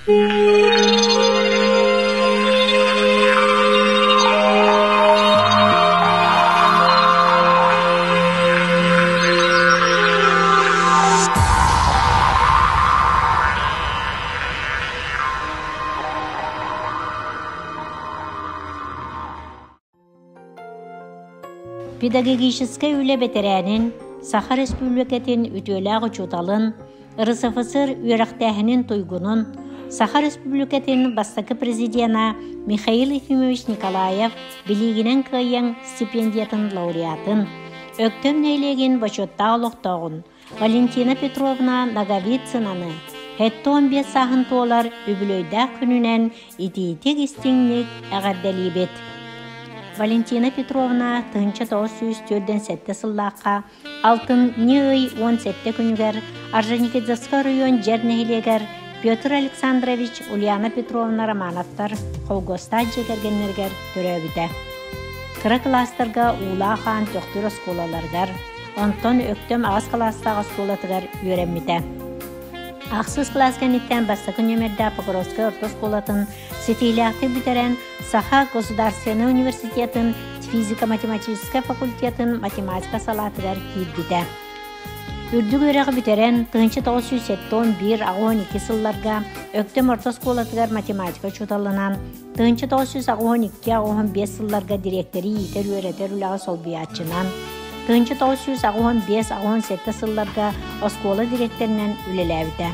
Педагогическая үлебетерәнин Саха Республикатын үтөләгы чуталын, РСФСР үйрәктәһенин туйгунун, Саха Республикатын бастакы президиана Михаил Ефимович Николаев билигинен кыйын стипендиятын лауреатын, өктөм нейлеген бачотта олоқтоғын, Валентина Петровна Наговицынаны, хетті 15 сағын толар үбілөйдә күнінен итийтек истиңлік әғардәлейбет. Валентина Петровна 1947 сыллаққа алтын нөй 17 күнігер Орджоникидзевский район жернехилегер Петр Александрович Ульяна Петровна Романовтар қолғоста жегергенлергер түрәбіді. Кыры кластарға ула хан төқтір осколаларгар, онтон өктім ағыз кластағы осколатығар үйренмеді. Ақсыз классганиттен бастықы нөмерді Покровская ортосколатын сетейліақты бітерен Саха Государственный университетін физико-математический факультетін математика салатығар кейбді. Үрдік өріғі бітерен 1971-12 сылларға өктім ортосколатығар математика чуталынан 1912-15 сылларға директері етер өретер үліға солбиятчынан 1915-17 сылларға оскола директорынан үлеләбіді.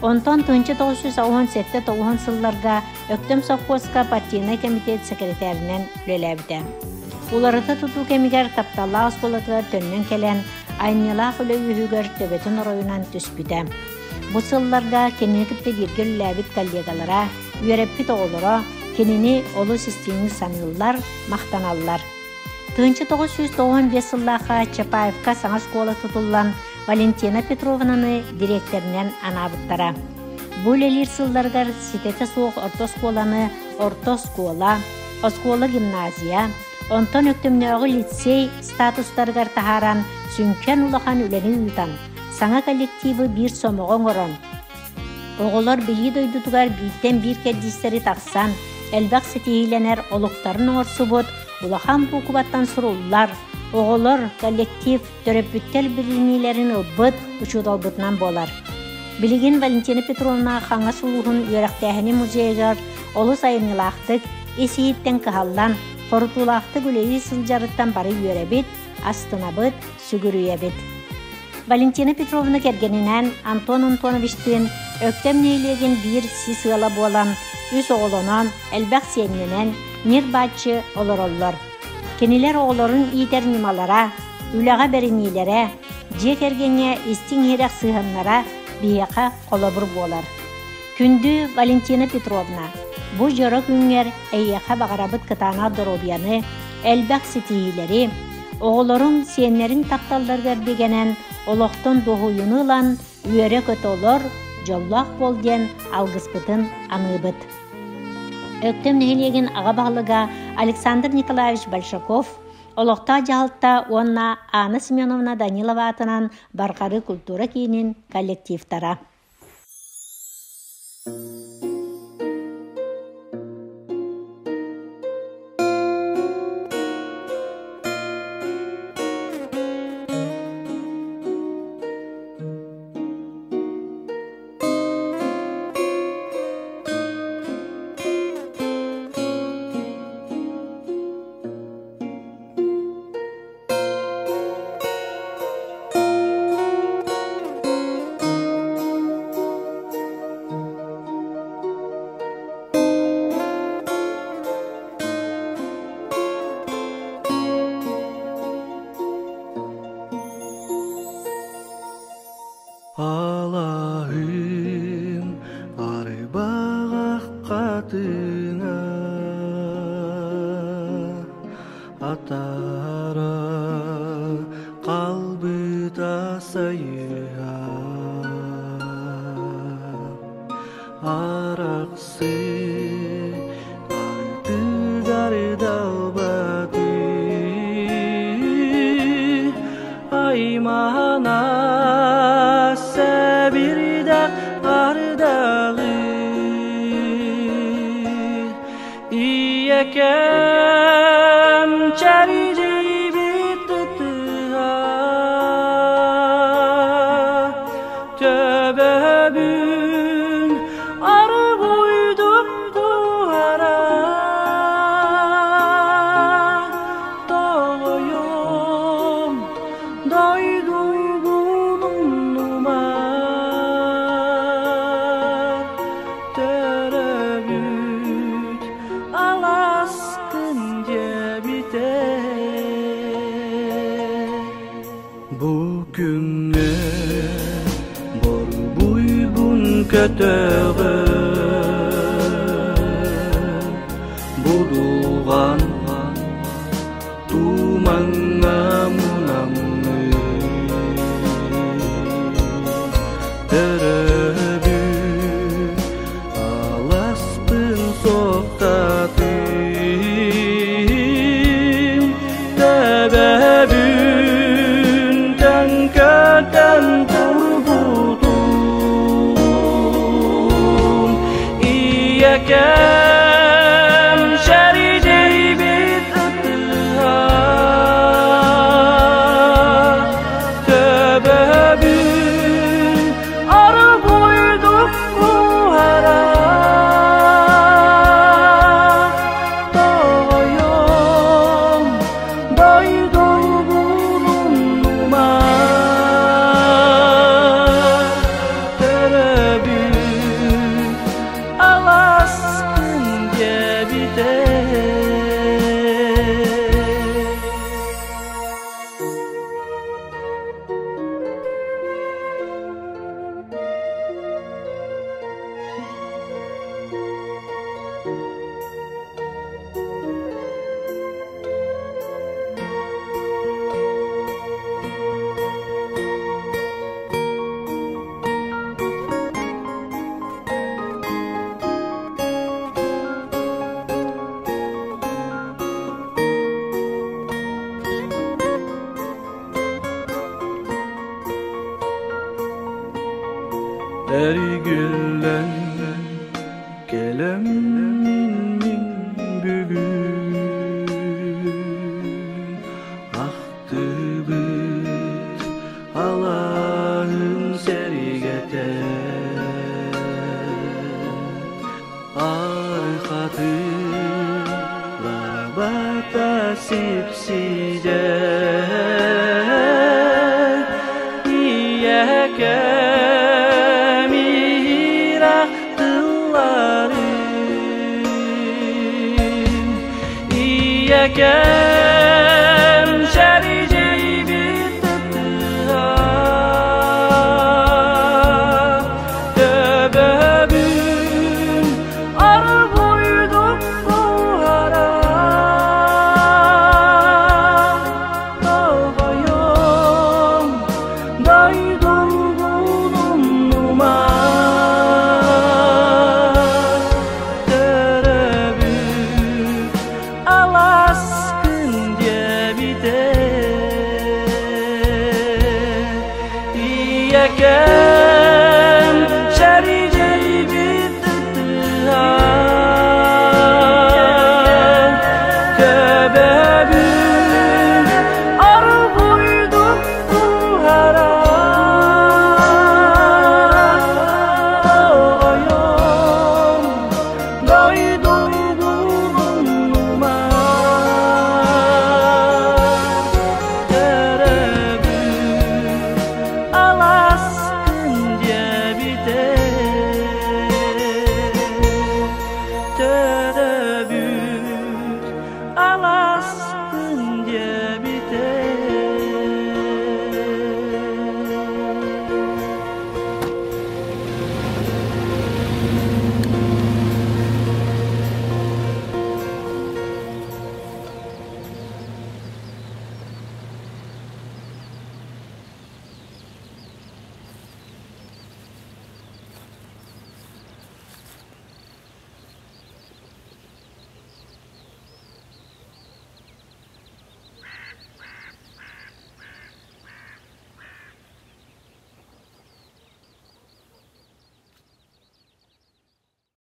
Онтон 1917-90 сылларға өктім совхозға партийный комитет секретарынан үлеләбіді. Уларыты тұту кемігер тапталла осколатығар төннен келен айнылақ үлі үйігер төбетін оройынан түспіді. Бұл сылларға кенігіпті біргер үләбіт коллегалара, үйереппіт оғылыра, кенini олу системі санылар, мақтаналар. 1995 сыллаға Чапаевқа саңа школа тұтылан Валентина Петровнаны директорынан анабыттара. Бұл әлер сылдарғар сететі соқ ортосколаны ортоскола, оскола гимназия, онтон өктімнеғі лицей статустарғар тахаран сүнкен улахан үлені ұйтан, саңа коллективі бір сомоғын орын. Оғылар білі дойдутуғар биттен бір кәдістері тақсан, әлбәқ сетейленер олықтарын орсы бұд, улахан бұқыбаттан сұрулар, оғылар коллектив төрөпбүттел білінелерін ұлбыд, ұчудалбытынан болар. Білеген Валентина Петровна қаңа сұлуғын үйрәқтәхіні музейгар, олы сайынылақтық, есейіттен кығаллан, қорытулақтық үлейі сылжарыттан бары үйрәбет, астынабыт, сүгірүйәбет. Валентина Петровна кергенінен Антон Антоновичтен өктем нейлеген бір сисыла болан, үс оғылынан, әлбәқ сенінен, нер бачы олар-олар. Кенелер оғыларын итер нималара, үліға бәрінейлері, жек ергенге істің ерек сығынлара бияқа қолабыр болар. Күнді Валентина Петровна, бұ жоры күнгер әйеқа бағарабыт кытана дұробияны, әлбәқ сетейілері, оғыларын сенлерін тапталдарғар дегенен олықтың доғуыны лан үйері көт олар, жоллақ болден алғыспытын аныбыт. Өктем нехелеген аға бағылыға Александр Николаевич Большаков, олықта жағылтта онна Анна Семеновна Данилова атынан барқары культура кейінен коллективтара. Allah'ım arıbağa katına atara kalbi tasayya araksı artıgar dalbati aymana bir de ardağı iyekəm çərici bittıha töbebün arı koyduk buhara doyum doyduğunuma terebüt alasqın cebite bugünne bor buygun kötöğü buduğan tumanga munamı terebüt alaspın soktatım tebebünden köten turbutum iyekəm şərici bittıha tebebün arı koyduk buhara doyum doyduğunuma terebüt alasqın cebite Ergüllen gelemin bugün aktı bit Allah'ın serigete arkatılar bata sipside iyekəm iyekəm